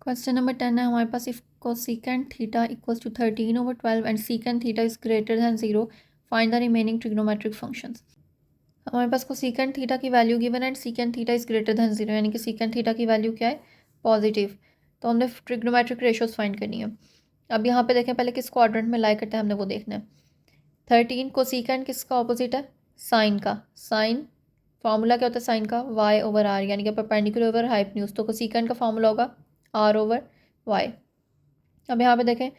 Question number 10 है हमारे पास, if cosecant theta equals to 13/12 and secant theta is greater than 0, find the remaining trigonometric functions. हमारे पास cosecant theta की value given है and secant theta is greater than 0, यानी कि secant theta की वैल्यू क्या है, पॉजिटिव। तो हमने ट्रिग्नोमेट्रिक रेशियोज फाइंड करनी है। अब यहाँ पे देखें, पहले किस क्वाड्रेंट में लाई करते हैं हमने वो देखना है। 13 कोसेकेंट किसका ऑपोजिट है, साइन का। साइन फार्मूला क्या होता है साइन का, y/r, यानी कि परपेंडिकुलर ओवर हाइपोटेन्यूज। तो कोसेकेंट का फार्मूला होगा r/y। अब यहाँ पे देखें,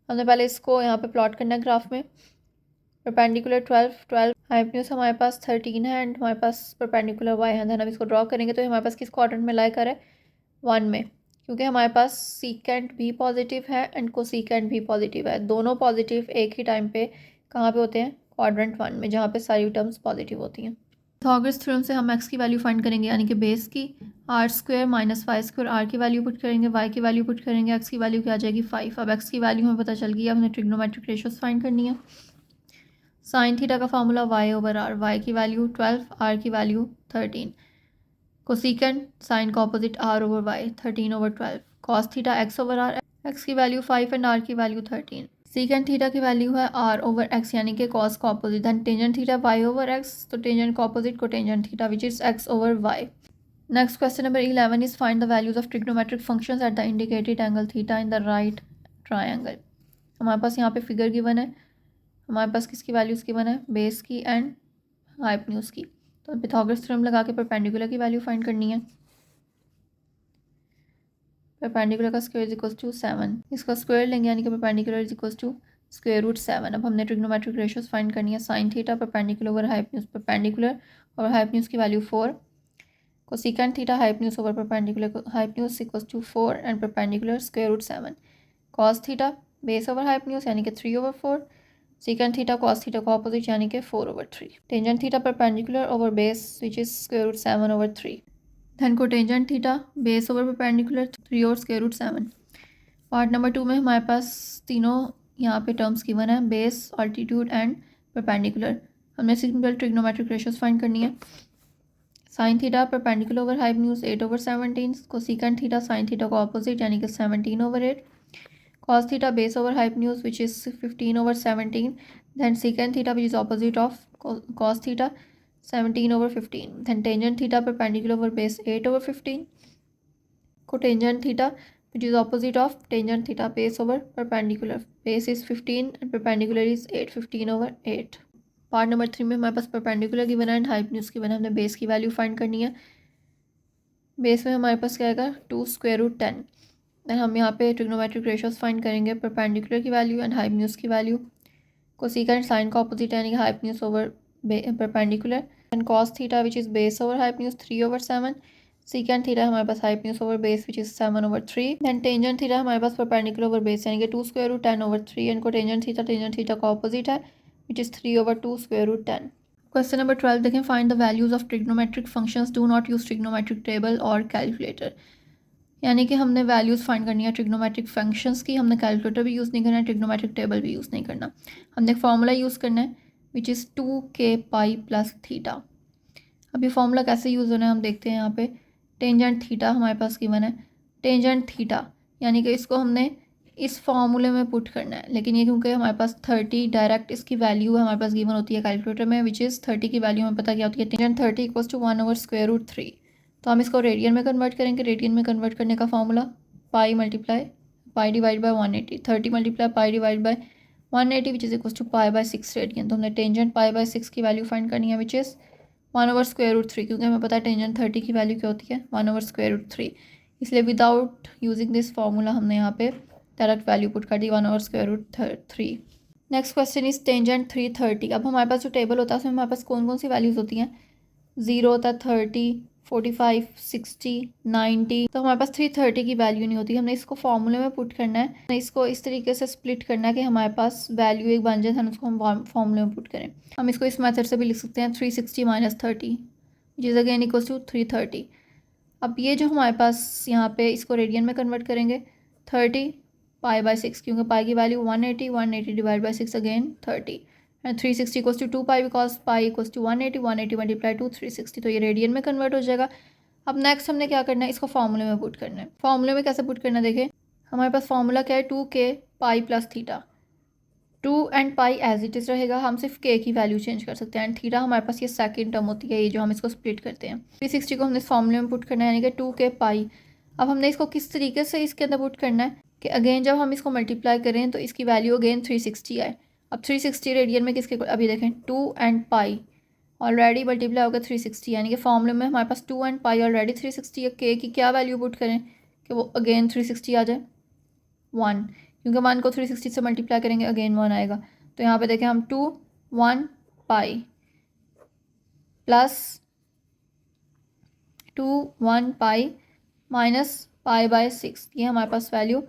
हमने पहले इसको यहाँ पे प्लॉट करना है ग्राफ में। परपेंडिकुलर 12 हाइपोटेन्यूज हमारे पास 13 है एंड हमारे पास परपेंडिकुलर y है। देन हम इसको ड्रॉ करेंगे तो हमारे पास किस क्वाड्रेंट में लाई कर है, 1 में, क्योंकि हमारे पास सीकेंट भी पॉजिटिव है एंड कोसेकेंट भी पॉजिटिव है। दोनों पॉजिटिव एक ही टाइम पे कहाँ पे होते हैं, क्वाड्रेंट 1 में, जहाँ पे सारी टर्म्स पॉजिटिव होती हैं। पाइथागोरस थ्योरम से हम x की वैल्यू फाइंड करेंगे, यानी कि बेस की r² - y², r की वैल्यू पुट करेंगे, y की वैल्यू पुट करेंगे, x की वैल्यू क्या आ जाएगी 5। अब x की वैल्यू हमें पता चल गई, अब हमें ट्रिग्नोमेट्रिक रेशियोज फाइंड करनी है। साइन थीटा का फार्मूला y/r, y की वैल्यू 12, r की वैल्यू 13। कोसेकेंट साइन का opposite r/y, 13/12। Cos theta x/r, x की वैल्यू 5 एंड r की वैल्यू 13। सीकेंट थीटा की वैल्यू है r/x, यानी कि कॉस का opposite. Then tangent theta y/x, तो टेंजेंट का ऑपोजिट को tangent theta which is x/y। Next question number 11 is find the values of trigonometric functions at the indicated angle theta in the right triangle. हमारे पास यहाँ पे figure given है, हमारे पास किसकी values given है, बेस की एंड हाइपोटेन्यूज की। तो पाइथागोरस थ्योरम लगा के परपेंडिकुलर की वैल्यू फाइंड करनी है। परपेंडिकुलर का स्क्वायर इज इक्वल टू 7, इसका स्क्वायर लेंगे यानी कि परपेंडिकुलर इज इक्वल टू √7। अब हमने ट्रिग्नोमेट्रिक रेशियोज फाइंड करनी है। Sine theta perpendicular over hypotenuse, perpendicular और हाइपोटेन्यूज की value 4। Cosecant theta hypotenuse over perpendicular, hypotenuse equal to 4 and perpendicular √7। Cos theta base over hypotenuse यानी कि 3/4। सेकेंड थीटा कॉस थीटा को opposite यानी कि 4/3। Tangent theta perpendicular over base which is √7/3। धन cotangent theta base over perpendicular 3 और √7। Part number 2 में हमारे पास तीनों यहाँ पे टर्म्स गिवन है, बेस, अल्टीट्यूड एंड परपेंडिकुलर। हमने सिंपल ट्रिग्नोमेट्रिक रेशियोज फाइंड करनी है। Sine theta perpendicular over hypotenuse 8/17, cosecant theta sine theta को ऑपोजिट यानी कि 17/8। Cos theta base over hypotenuse which is 15/17। Then secant theta which is opposite of cos theta 17/15। then tangent theta perpendicular over base 8/15. cotangent theta which is opposite of tangent theta base over perpendicular, base is 15 and perpendicular is 8, 15/8। Part number 3 में हमारे पास perpendicular given है and hypotenuse given है। हमने base की value find करनी है। Base में हमारे पास क्या आएगा 2√10। देन हम यहाँ पे ट्रिग्नोमेट्रिक रेशियोज फाइंड करेंगे, परपेंडिकुलर की वैल्यू एंड हाइपोटेन्यूज की वैल्यू। कोसेकेंट साइन का ऑपोजिट यानी कि hypotenuse over perpendicular. And cos theta which is base over hypotenuse 3/7। Second theta हमारे पास hypotenuse over base which is 7/3। Then tangent theta हमारे पास परपेंडिकुलर ओवर बेस यानी कि 2√10/3 एंड कोटेंजेंट थीटा का ऑपोजिट है विच इज 3/2√10। क्वेश्चन नंबर 12 देखें, find the values of trigonometric functions, do not use trigonometric table और कैलकुलेटर। यानी कि हमने वैल्यूज़ फाइंड करनी है ट्रिग्नोमेट्रिक फंक्शंस की। हमने कैलकुलेटर भी यूज़ नहीं करना है, ट्रिग्नोमेट्रिक टेबल भी यूज़ नहीं करना। हमने एक फार्मूला यूज़ करना है which is 2k pi plus theta. अब ये फार्मूला कैसे यूज़ होना है हम देखते हैं। यहाँ पे टेंजेंट थीटा हमारे पास गिवन है, टेंजेंट थीटा यानी कि इसको हमने इस फार्मूले में पुट करना है, लेकिन ये क्योंकि हमारे पास 30 डायरेक्ट इसकी वैल्यू हमारे पास गिवन होती है कैलकुलेटर में विच इज़ 30 की वैल्यू हमें पता क्या होती है, टेंजेंट 30 इक्वल्स टू 1/√3। तो हम इसको रेडियन में कन्वर्ट करेंगे। रेडियन में कन्वर्ट करने का formula pi multiply pi divide by 180, 30 multiply pi divide by 180 which is equals to पाई/6 रेडियन। तो हमने टेंजेंट पाई/6 की वैल्यू फाइंड करनी है विच इज़ 1/√3, क्योंकि हमें पता है टेंजेंट 30 की वैल्यू क्या होती है 1/√3। इसलिए विदाउट यूजिंग दिस फार्मूला हमने यहाँ पे डायरेक्ट वैल्यू पुट कर दी 1/√3। Next question is tangent 330। अब हमारे पास जो टेबल होता है उसमें हमारे पास कौन कौन सी वैल्यूज़ होती हैं, 0 होता है, 30, 45, 60, 90। तो हमारे पास 330 की वैल्यू नहीं होती। हमने इसको फॉर्मूले में पुट करना है, इसको इस तरीके से स्प्लिट करना है कि हमारे पास वैल्यू एक बन जाए, हम उसको हम फॉर्मूले में पुट करें। हम इसको इस मेथड से भी लिख सकते हैं 360 - 30 जिस अगेन इक्वल्स टू 330। अब ये जो हमारे पास यहाँ पे इसको रेडियन में कन्वर्ट करेंगे 30 पाई/6, क्योंकि पाई की value 180 divide by 6 again 30 and 360 equals to 2 pi because pi equals to 180 multiply two 360। तो ये रेडियन में कन्वर्ट हो जाएगा। अब नेक्स्ट हमने क्या करना है, इसको फॉर्मूले में पुट करना है। फॉर्मूले में कैसे पुट करना है, देखें हमारे पास फॉर्मूला क्या है, 2k pi plus theta. 2 and pi as it is रहेगा, हम सिर्फ k की वैल्यू चेंज कर सकते हैं। एंड थीटा हमारे पास ये सेकंड टर्म होती है, ये जो हम इसको स्प्लिट करते हैं। 360 को हमने इस फॉर्मूले में पुट करना है, यानी कि 2k पाई। अब हमने इसको किस तरीके से इसके अंदर पुट करना है कि अगेन जब हम इसको मल्टीप्लाई करें तो इसकी वैल्यू अगेन 360 आए। अब 360 रेडियन में किसके, अभी देखें 2 एंड पाई ऑलरेडी मल्टीप्लाई होगा 360, यानी कि फॉर्मूले में हमारे पास 2 एंड पाई ऑलरेडी 360 है। के की क्या वैल्यू पुट करें कि वो अगेन 360 आ जाए, 1, क्योंकि 1 को 360 से मल्टीप्लाई करेंगे अगेन 1 आएगा। तो यहाँ पे देखें हम 2 1 pi plus 2 1 pi minus pi by 6, ये हमारे पास वैल्यू,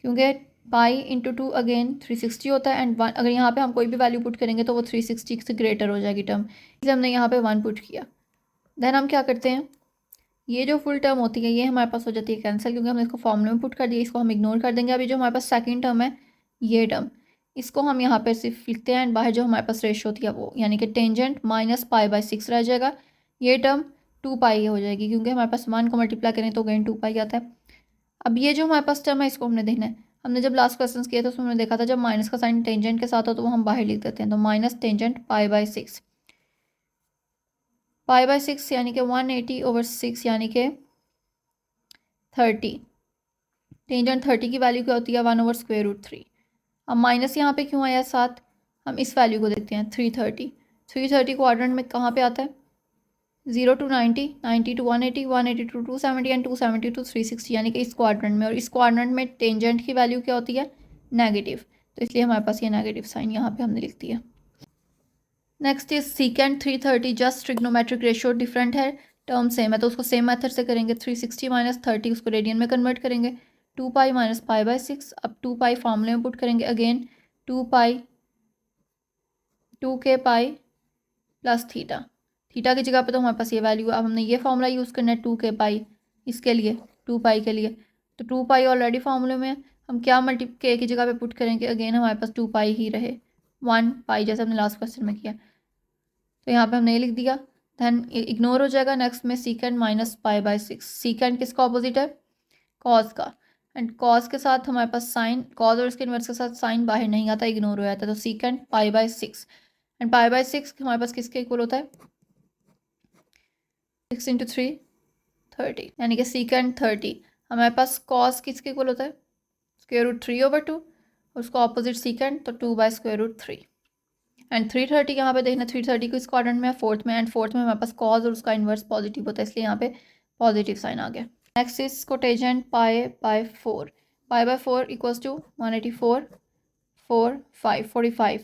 क्योंकि पाई इंटू 2 अगेन 360 होता है। एंड 1 अगर यहाँ पे हम कोई भी वैल्यू पुट करेंगे तो वो 360 से ग्रेटर हो जाएगी टर्म, इसलिए हमने यहाँ पे 1 पुट किया। देन हम क्या करते हैं, ये जो फुल टर्म होती है ये हमारे पास हो जाती है कैंसिल, क्योंकि हमने इसको फॉर्मूले में पुट कर दिया, इसको हम इग्नोर कर देंगे। अभी जो हमारे पास सेकंड टर्म है ये टर्म, इसको हम यहाँ पर सिर्फ लिखते हैं। एंड बाहर जो हमारे पास रेशो होती है वो, यानी कि टेंजेंट माइनस पाई बाय 6 रह जाएगा। ये टर्म 2 पाई हो जाएगी, क्योंकि हमारे पास 1 को मल्टीप्लाई करें तो अगेन 2 पाई आता है। अब ये जो हमारे पास टर्म है इसको हमने देखना है। हमने जब लास्ट क्वेश्चन किए थे उसमें हमने देखा था जब माइनस का साइन टेंजेंट के साथ हो तो वो हम बाहर लिख देते हैं। तो minus tangent pi by 6, pi by 6 यानी कि 180/6 यानी कि 30। टेंजेंट 30 की वैल्यू क्या होती है, 1/√3। अब माइनस यहाँ पे क्यों आया साथ, हम इस वैल्यू को देखते हैं 330। 330 क्वाड्रेंट में कहाँ पे आता है, 0 to 90, 90 to 180, 180 to 270 and 270 to 360, यानी कि इस क्वाड्रेंट में। और इस क्वाड्रेंट में टेंजेंट की वैल्यू क्या होती है, नेगेटिव, तो इसलिए हमारे पास ये नेगेटिव साइन यहाँ पे हमने लिख दिया। Next is सीकेंड 330, just trigonometric ratio different है, टर्म सेम है तो उसको सेम मेथड से करेंगे। 360 माइनस 30 उसको रेडियन में कन्वर्ट करेंगे। 2 पाई माइनस पाई बाय 6, अब 2 पाई फॉर्मूले में पुट करेंगे अगेन, 2 पाई 2k pi plus theta. Theta की जगह पे तो हमारे पास ये वैल्यू, अब हमने ये फॉर्मूला यूज़ करना है 2k पाई इसके लिए, 2 पाई के लिए। तो 2 पाई ऑलरेडी फॉर्मूले में, हम क्या मल्टी के की जगह पे पुट करेंगे, अगेन हमारे पास 2 पाई ही रहे, 1 पाई जैसे हमने लास्ट क्वेश्चन में किया। तो यहाँ पे हमने ये लिख दिया, दैन इग्नोर हो जाएगा। नेक्स्ट में सीकेंड माइनस पाई बाय 6, सीकेंड किसका ऑपोजिट है, कॉस का। एंड कॉस के साथ हमारे पास साइन, कॉस और इसके इन्वर्स के साथ साइन बाहर नहीं आता, इग्नोर हो जाता है। तो सीकेंड pi by 6, and pi by 6 हमारे पास किसके इक्वल होता है, 6 इंटू 3 30, यानी कि सीकेंड 30। हमारे पास कॉस किसके इक्वल होता है, √3/2, और उसका ऑपोजिट सीकेंड तो 2/√3। एंड 330 यहाँ पे देखना, 330 को इस क्वाड्रेंट में है, फोर्थ में, एंड फोर्थ में हमारे पास कॉस और उसका इन्वर्स पॉजिटिव होता है, इसलिए यहाँ पे पॉजिटिव साइन आ गया। Next is cotangent pi by 4, pi by 4 equals to 184 4 5 45।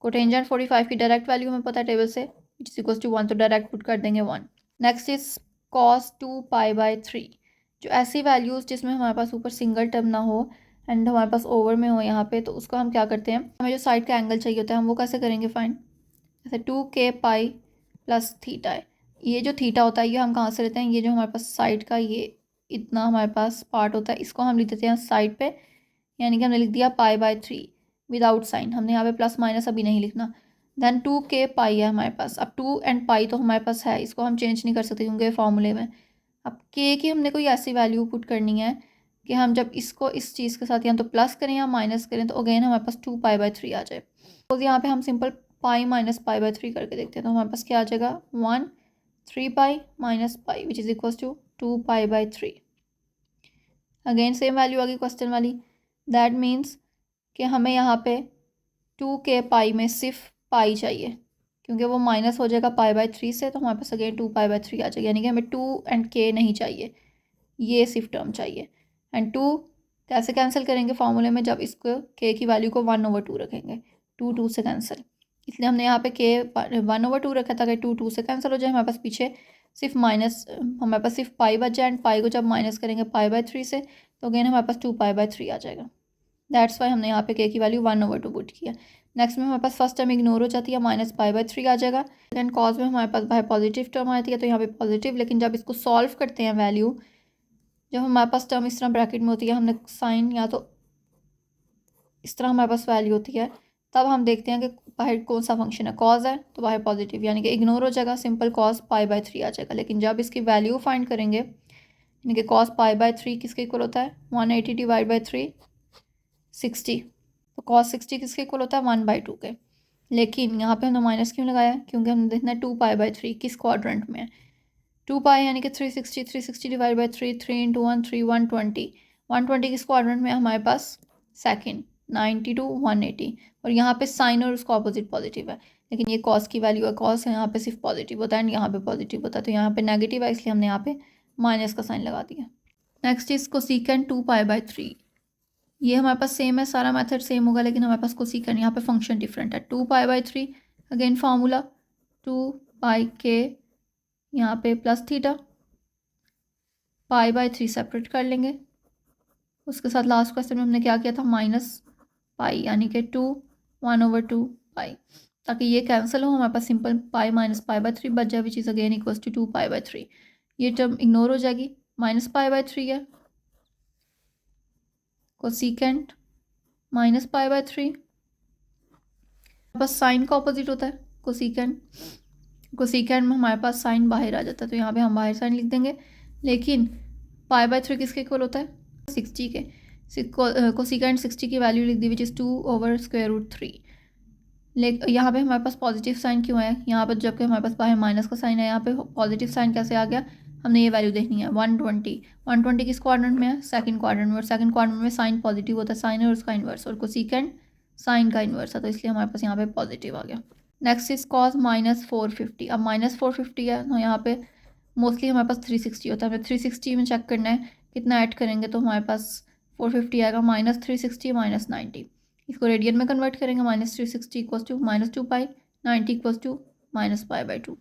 Cotangent 45 की डायरेक्ट वैल्यू हमें पता है टेबल से, विच इज इक्वल्स टू 1, तो डायरेक्ट पुट कर देंगे 1। Next is cos 2 pi by 3, जो ऐसी वैल्यूज़ जिसमें हमारे पास ऊपर सिंगल टर्म ना हो एंड हमारे पास ओवर में हो यहाँ पे, तो उसको हम क्या करते हैं, हमें जो साइड का एंगल चाहिए होता है हम वो कैसे करेंगे फाइंड, जैसे 2k पाई प्लस थीटा है। ये जो थीटा होता है ये हम कहाँ से लेते हैं, ये जो हमारे पास साइड का ये इतना हमारे पास पार्ट होता है इसको हम लिख देते हैं साइड पे, यानी कि हमने लिख दिया पाई बाय 3 विदाउट साइन, हमने यहाँ पे प्लस माइनस अभी नहीं लिखना। देन 2k पाई है हमारे पास, अब 2 एंड पाई तो हमारे पास है, इसको हम चेंज नहीं कर सकते क्योंकि फॉर्मूले में। अब k की हमने कोई ऐसी वैल्यू पुट करनी है कि हम जब इसको इस चीज़ के साथ या तो प्लस करें या माइनस करें तो अगेन हमारे पास 2 पाई बाय 3 आ जाए। तो यहाँ पे हम simple pi minus pi by 3 करके देखते हैं, तो हमारे पास क्या आ जाएगा, 1 3 pi minus pi which is equals to 2 pi by 3। Again same value आ गई क्वेश्चन वाली, दैट मीन्स कि हमें यहाँ पे 2k पाई में सिर्फ पाई चाहिए, क्योंकि वो माइनस हो जाएगा पाई बाय 3 से, तो हमारे पास अगेन 2 पाई बाय 3 आ जाएगी, यानी कि हमें 2 एंड k नहीं चाहिए, ये सिर्फ टर्म चाहिए। एंड 2 कैसे कैंसिल करेंगे फॉर्मूले में, जब इसको k की वैल्यू को 1/2 रखेंगे, 2 2 से कैंसिल, इसलिए हमने यहाँ पे k 1/2 रखा था कि 2 2 से कैंसिल हो जाए, हमारे पास पीछे सिर्फ माइनस, हमारे पास सिर्फ पाई बच जाए। एंड पाई को जब माइनस करेंगे पाई बाय 3 से तो अगेन हमारे पास 2 पाई बाय 3 आ जाएगा। दैट्स वाई हमने यहाँ पे k की वैल्यू 1/2 पुट किया। नेक्स्ट में हमारे पास फर्स्ट टर्म इग्नोर हो जाती है, माइनस पाई बाय 3 आ जाएगा। देन कॉज में हमारे पास बाहर पॉजिटिव टर्म आती है, तो यहाँ पे पॉजिटिव, लेकिन जब इसको सॉल्व करते हैं वैल्यू, जब हमारे पास टर्म इस तरह ब्रैकेट में होती है, हमने साइन या तो इस तरह हमारे पास वैल्यू होती है तब हम देखते हैं कि बाहर कौन सा फंक्शन है, कॉज है तो बाहर पॉजिटिव, यानी कि इग्नोर हो जाएगा, सिंपल कॉज π/3 आ जाएगा। लेकिन जब इसकी वैल्यू फाइंड करेंगे, यानी कि कॉज π/3 किसके इक्वल होता है, 180 डिवाइड बाई 3 60, तो कॉज 60 किसके इक्वल होता है, 1/2 के। लेकिन यहाँ पे हमने माइनस क्यों लगाया, क्योंकि हमने देखना है 2π/3 किस क्वाड्रेंट में है। 2π यानी कि 360 डिवाइड बाई 3, 3 इंटू 1 3, 120, 120 किस क्वाड्रेंट में है हमारे पास, सेकंड, 90 to 180, और यहाँ पे साइन और उसका ऑपोजिट पॉजिटिव है। लेकिन ये कॉस की वैल्यू है, कॉस है यहाँ पे सिर्फ पॉजिटिव होता है एंड यहाँ पे पॉजिटिव होता है, तो यहाँ पे नेगेटिव है इसलिए हमने यहाँ पे माइनस का साइन लगा दिया। नेक्स्ट इज कोसेकेंट 2π/3, ये हमारे पास सेम है, सारा मेथड सेम होगा, लेकिन हमारे पास कोसेकेंट यहाँ पे फंक्शन डिफरेंट है। 2π/3 अगेन फार्मूला 2πk, यहाँ पे प्लस थीटा, π/3 सेपरेट कर लेंगे, उसके साथ लास्ट क्वेश्चन में हमने क्या किया था, -पाई, यानी कि 2 1/2 पाई, ताकि ये कैंसिल हो, हमारे पास सिंपल पाई माइनस π/3 बच जाए, which is again equals to 2π/3। ये टर्म इग्नोर हो जाएगी, -π/3 है, कोसेकेंट -π/3, बस साइन का ऑपोजिट होता है कोसेकेंट, कोसेकेंट में हमारे पास साइन बाहर आ जाता है, तो यहाँ पे हम बाहर साइन लिख देंगे। लेकिन π/3 किसके इक्वल होता है, 60 के, कोसेकेंट 60 की वैल्यू लिख दी विच इज़ 2/√3। यहाँ पे हमारे पास पॉजिटिव साइन क्यों है, यहाँ पर जबकि हमारे पास बाहर माइनस का साइन है, यहाँ पे पॉजिटिव साइन कैसे आ गया, हमने ये वैल्यू देखनी है। 120 किस क्वाड्रेंट में है, सेकंड क्वाड्रेंट में, और सेकंड क्वाड्रेंट में साइन पॉजिटिव होता है, साइन और उसका इन्वर्स, और कोसेकेंट साइन का इन्वर्स है, तो इसलिए हमारे पास यहाँ पे पॉजिटिव आ गया। नेक्स्ट इज कॉस -450, अब -450 है तो यहाँ पे मोस्टली हमारे पास 360 होता है, हमें 360 में चेक करना है कितना ऐड करेंगे, तो हमारे पास 450 आएगा, -360 -90, इसको रेडियन में कन्वर्ट करेंगे, -360 इक्वल्स टू -2π, 90 इक्वल्स टू -π/2।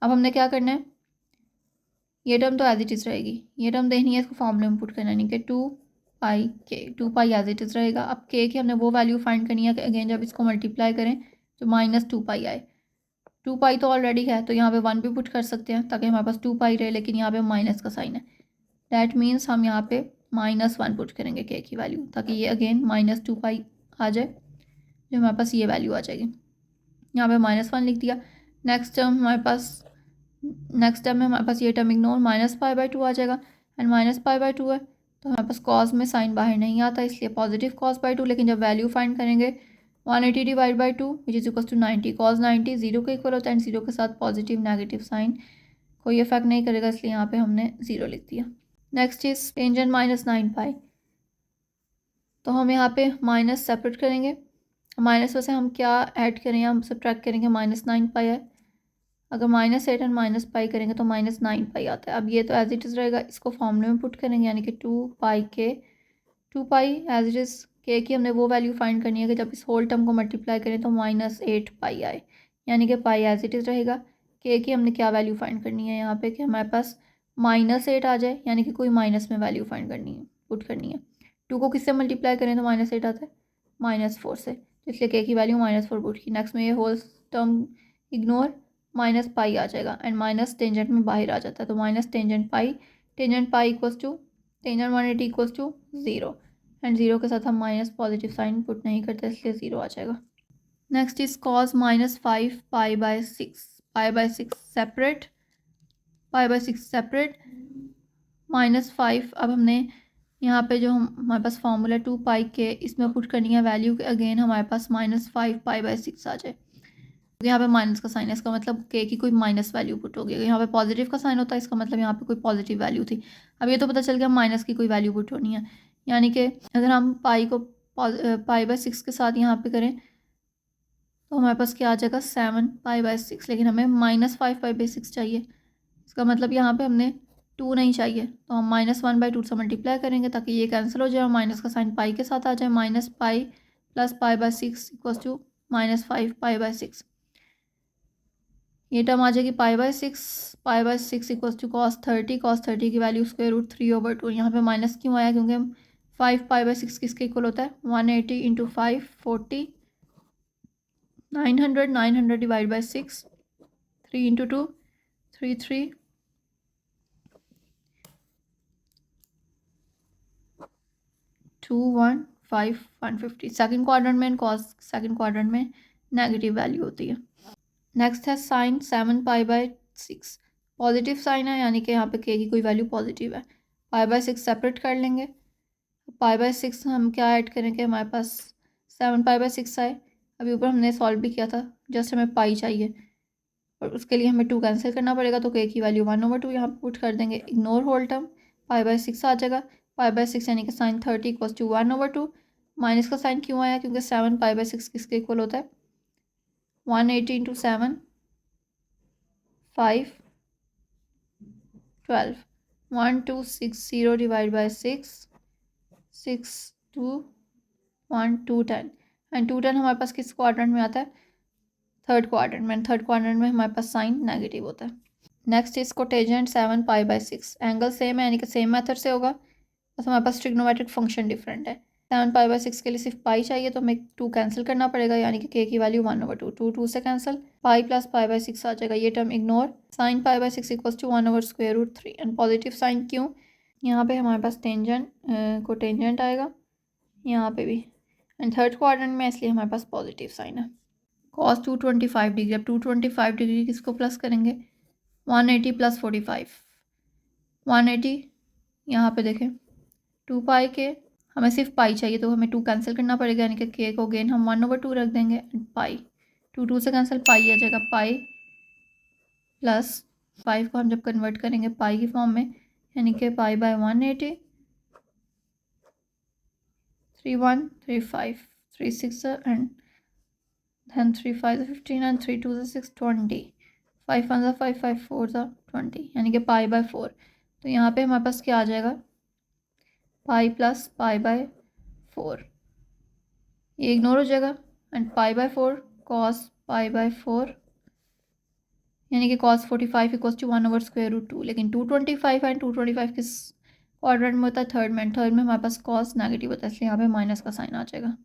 अब हमने क्या करना है, ये टर्म तो एज इट इज़ रहेगी, ये टर्म देखनी है, इसको फॉर्मूले में पुट करना है, यानी कि 2π एज इट इज़ रहेगा। अब के की हमने वो वैल्यू फाइंड करनी है कि अगेन जब इसको मल्टीप्लाई करें तो -2π आए, 2π तो ऑलरेडी है, तो यहाँ पे 1 भी पुट कर सकते हैं ताकि हमारे पास 2π रहे, लेकिन यहाँ पे माइनस का साइन है, डैट मीन्स हम यहाँ पे -1 पुट करेंगे के की वैल्यू, ताकि ये अगेन -2π आ जाए, जो हमारे पास ये वैल्यू आ जाएगी। यहाँ पे -1 लिख दिया। नेक्स्ट टर्म में हमारे पास ये टर्म इग्नोर, -π/2 आ जाएगा, एंड -π/2 है तो हमारे पास कॉस में साइन बाहर नहीं आता, इसलिए पॉजिटिव cos/2, लेकिन जब वैल्यू फाइंड करेंगे 180 divide by 2 which is equal to 90, cos 90 0 के इक्वल होता है, एंड 0 के साथ पॉजिटिव नेगेटिव साइन कोई इफेक्ट नहीं करेगा, इसलिए यहाँ पे हमने 0 लिख दिया। नेक्स्ट इज टेंजेंट -9π, तो हम यहाँ पे माइनस सेपरेट करेंगे, माइनस में से हम क्या ऐड करें, हम सब्ट्रैक्ट करेंगे, -9π है, अगर -8 एंड -π करेंगे तो -9π आता है। अब ये तो एज इट इज़ रहेगा, इसको फॉर्मूले में पुट करेंगे, यानी कि 2πk, 2π एज इट इज़, के की हमने वो वैल्यू फाइंड करनी है कि जब इस होल टर्म को मल्टीप्लाई करें तो -8π आए, यानी कि पाई एज इट इज़ रहेगा। के की हमने क्या वैल्यू फाइंड करनी है यहाँ पे कि हमारे पास -8 आ जाए, यानी कि कोई माइनस में वैल्यू फाइंड करनी है, पुट करनी है। 2 को किससे मल्टीप्लाई करें तो -8 आता है, -4 से, तो इसलिए के की वैल्यू -4 पुट की। नेक्स्ट में ये होल टर्म इग्नोर, -π आ जाएगा, एंड माइनस टेंजेंट में बाहर आ जाता है, तो tangent pi equals to tangent 180 equals to 0, and 0 के साथ हम माइनस पॉजिटिव साइन पुट नहीं करते, इसलिए 0 आ जाएगा। Next is cos -5π/6, π/6 separate, π/6 separate, -5, अब हमने यहाँ पे जो हमारे पास फॉर्मूला 2πk, इसमें पुट करनी है वैल्यू के, अगेन हमारे पास -5π/6 आ जाए, यहाँ पे माइनस का साइन है, इसका मतलब के की कोई माइनस वैल्यू पुट हो गई, यहाँ पे पॉजिटिव का साइन होता है, इसका मतलब यहाँ पे कोई पॉजिटिव वैल्यू थी। अब ये तो पता चल गया माइनस की कोई वैल्यू पुट होनी है, यानी कि अगर हम पाई को π/6 के साथ यहाँ पे करें तो हमारे पास क्या आ जाएगा, 7π/6, लेकिन हमें -5π/6 चाहिए, इसका मतलब यहाँ पे हमने 2 नहीं चाहिए, तो हम -1/2 से मल्टीप्लाई करेंगे ताकि ये कैंसिल हो जाए और माइनस का साइन पाई के साथ आ जाए, -π + π/6 इक्वल्स टू -5π/6, ये टर्म आ जाएगी π/6 इक्वल्स टू cos 30 की वैल्यू √3/2। यहाँ पे माइनस क्यों आया, क्योंकि 5π/6 किसके इक्वल होता है, 180 into 5 40, 900 divide by 6, 3 into 2 3 3, 2 1 5 150 second quadrant में, कॉस सेकंड क्वाड्रेंट में नेगेटिव वैल्यू होती है। नेक्स्ट है साइन 7π/6, पॉजिटिव साइन है यानी कि यहाँ पे के की कोई वैल्यू पॉजिटिव है। π/6 सेपरेट कर लेंगे। π/6 हम क्या ऐड करेंगे, हमारे पास 7π/6 आए। अभी ऊपर हमने सॉल्व भी किया था, जस्ट हमें पाई चाहिए और उसके लिए हमें 2 कैंसिल करना पड़ेगा, तो के की वैल्यू 1/2 यहाँ पुट कर देंगे। इग्नोर होल टर्म, π/6 आ जाएगा। π/6 यानी कि साइन 30 इक्वल्स टू 1/2। माइनस का साइन क्यों आया, क्योंकि 7 π/6 किसके इक्वल होता है, 180 इंटू 7 5 12 1260 डिवाइड बाई 6 6 2 1 2 10 एंड 2 10 हमारे पास किस क्वाड्रेंट में आता है, थर्ड क्वाड्रेंट में। थर्ड क्वाड्रेंट में हमारे पास साइन नेगेटिव होता है। नेक्स्ट इज कोटेजेंट 7π/6, एंगल सेम है यानी कि सेम मेथड से होगा, बस हमारे पास ट्रिग्नोमेट्रिक फंक्शन डिफरेंट है। 7π/6 के लिए सिर्फ पाई चाहिए, तो हमें 2 कैंसिल करना पड़ेगा यानी कि के की वैल्यू 1/2, 2 2 से कैंसिल, पाई प्लस π/6 आ जाएगा, ये term ignore. Sine π/6 equals to 1/√3 and positive sine क्यों, यहाँ पे हमारे पास टेंजेंट कोटेंजेंट आएगा, यहाँ पे भी, एंड थर्ड क्वाड्रेंट में, इसलिए हमारे पास पॉजिटिव साइन है। कॉस 225 डिग्री, अब 225 डिग्री किसको प्लस करेंगे, 180 प्लस 45, 180 यहाँ पे देखें 2 पाई के, हमें सिर्फ पाई चाहिए तो हमें 2 कैंसिल करना पड़ेगा यानी कि के को अगेन हम 1/2 रख देंगे एंड पाई 2 2 से कैंसिल, पाई आ जाएगा, पाई प्लस 5 को हम जब कन्वर्ट करेंगे पाई की फॉर्म में यानी कि pi by 180 3 1 3 5 3 6 and then 3 5 15 and 3 2 6 20 5 1 5 5 4 20 यानी कि पाई बाय 4। तो यहाँ पे हमारे पास क्या आ जाएगा, पाई प्लस पाई बाय 4, ये इग्नोर हो जाएगा and pi by 4 cos pi by 4 यानी कि कॉस 45 इक्वल्स टू 1/√2। लेकिन 225 एंड 225 किस क्वाड्रेंट में होता है, थर्ड में। थर्ड में हमारे पास कॉस नेगेटिव होता है, इसलिए यहाँ पे माइनस का साइन आ जाएगा।